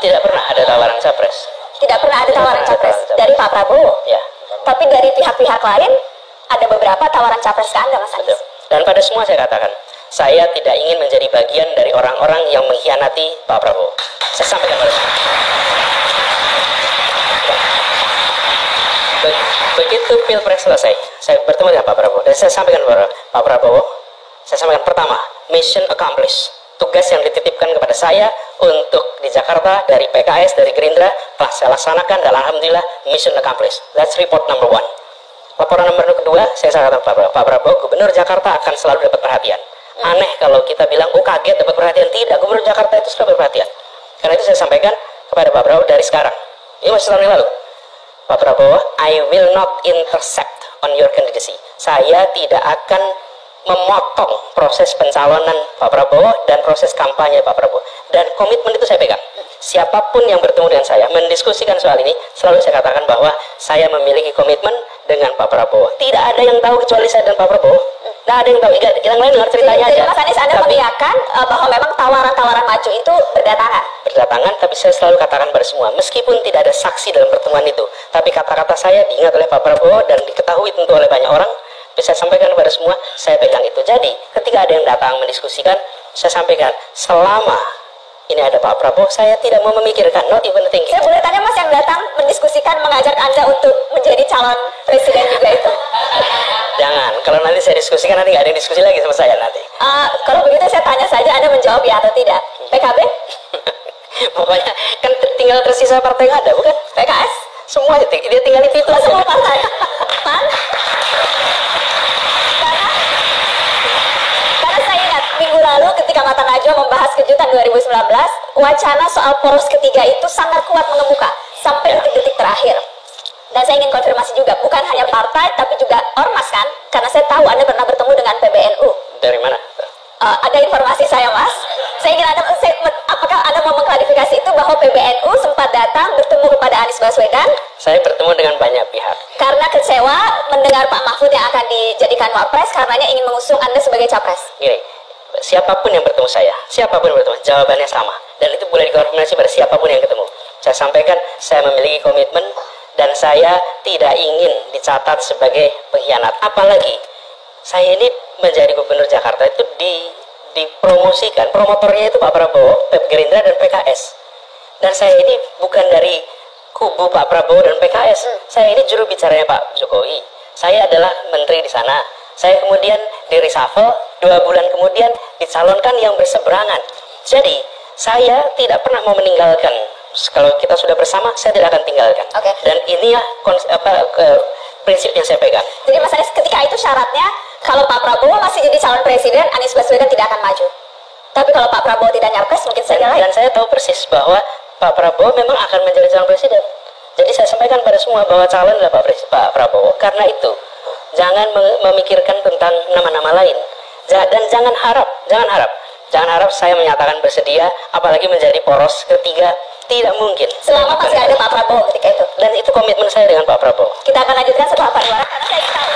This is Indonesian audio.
Tidak pernah ada tawaran capres. Tidak pernah ada tawaran capres dari Pak Prabowo. Ya. Tapi dari pihak-pihak lain ada beberapa tawaran capres ke Anda, Mas Anies. Dan pada semua saya katakan, saya tidak ingin menjadi bagian dari orang-orang yang mengkhianati Pak Prabowo. Saya sampaikan pada semua. Begitu Pilpres selesai, saya bertemu dengan Pak Prabowo dan saya sampaikan kepada Pak Prabowo, saya sampaikan pertama, mission accomplished. Tugas yang dititipkan kepada saya untuk di Jakarta dari PKS, dari Gerindra telah saya laksanakan dan alhamdulillah mission accomplished. That's report number 1. Laporan nomor kedua, saya sampaikan Pak Prabowo, Gubernur Jakarta akan selalu dapat perhatian. Aneh kalau kita bilang, oh kaget dapat perhatian. Tidak, Gubernur Jakarta itu selalu dapat perhatian. Karena itu saya sampaikan kepada Pak Prabowo dari sekarang. Ini masih tahun yang lalu. Pak Prabowo, I will not intercept on your candidacy. Saya tidak akan memotong proses pencalonan Pak Prabowo dan proses kampanye Pak Prabowo. Dan komitmen itu saya pegang. Siapapun yang bertemu dengan saya mendiskusikan soal ini, selalu saya katakan bahwa saya memiliki komitmen dengan Pak Prabowo. Tidak ada yang tahu kecuali saya dan Pak Prabowo. Tidak ada yang tahu. Yang lain dengar ceritanya aja. Jadi Mas Anies, Anda mengiyakan bahwa memang tawaran-tawaran maju itu berdatangan. Berdatangan, tapi saya selalu katakan pada semua, meskipun tidak ada saksi dalam pertemuan itu, tapi kata-kata saya diingat oleh Pak Prabowo dan diketahui tentu oleh banyak orang. Saya sampaikan kepada semua, saya pegang itu. Jadi, ketika ada yang datang mendiskusikan, saya sampaikan, selama ini ada Pak Prabowo, saya tidak mau memikirkan, not even thinking. Saya boleh tanya Mas, yang datang mendiskusikan mengajak Anda untuk menjadi calon presiden juga itu? Jangan, kalau nanti saya diskusikan, nanti nggak ada yang diskusi lagi sama saya nanti. Kalau begitu saya tanya saja, Anda menjawab ya atau tidak. PKB? Pokoknya, kan tinggal tersisa partai yang ada, bukan? PKS? Semua, dia tinggal itu aja. Semua partai? Man? Karena saya ingat minggu lalu ketika Mata Najwa membahas kejutan 2019, wacana soal poros ketiga itu sangat kuat mengemuka sampai detik-detik terakhir. Dan saya ingin konfirmasi juga, bukan hanya partai tapi juga ormas kan? Karena saya tahu Anda pernah bertemu dengan PBNU. Dari mana? Ada informasi saya, Mas. Saya ingin apakah Anda mau mengklarifikasi itu bahwa PBNU sempat datang bertemu kepada Anies Baswedan? Saya bertemu dengan banyak pihak. Karena kecewa mendengar Pak Mahfud yang akan dijadikan wapres, karenanya ingin mengusung Anda sebagai capres. Gini, siapapun yang bertemu saya, siapapun yang bertemu, jawabannya sama. Dan itu boleh dikonfirmasi pada siapapun yang ketemu. Saya sampaikan, saya memiliki komitmen dan saya tidak ingin dicatat sebagai pengkhianat. Apalagi, saya ini menjadi gubernur Jakarta itu dipromosikan, promotornya itu Pak Prabowo, Gerindra dan PKS. Dan saya ini bukan dari kubu Pak Prabowo dan PKS. Saya ini juru bicaranya Pak Jokowi. Saya adalah menteri di sana. Saya kemudian di reshuffle, 2 bulan kemudian dicalonkan yang berseberangan. Jadi, saya tidak pernah mau meninggalkan. Kalau kita sudah bersama, saya tidak akan tinggalkan. Okay. Dan inilah prinsip yang saya pegang. Jadi Mas Anies, ketika itu syaratnya, kalau Pak Prabowo masih jadi calon presiden, Anies Baswedan tidak akan maju. Tapi kalau Pak Prabowo tidak nyapres, mungkin saja lain. Dan saya tahu persis bahwa Pak Prabowo memang akan menjadi calon presiden. Jadi saya sampaikan pada semua bahwa calon adalah Pak Prabowo. Karena itu, jangan memikirkan tentang nama-nama lain. Dan jangan harap saya menyatakan bersedia, apalagi menjadi poros ketiga. Tidak mungkin. Selama masih ada Pak Prabowo ketika itu. Dan itu komitmen saya dengan Pak Prabowo. Kita akan lanjutkan setelah pariwara karena saya ingin tahu.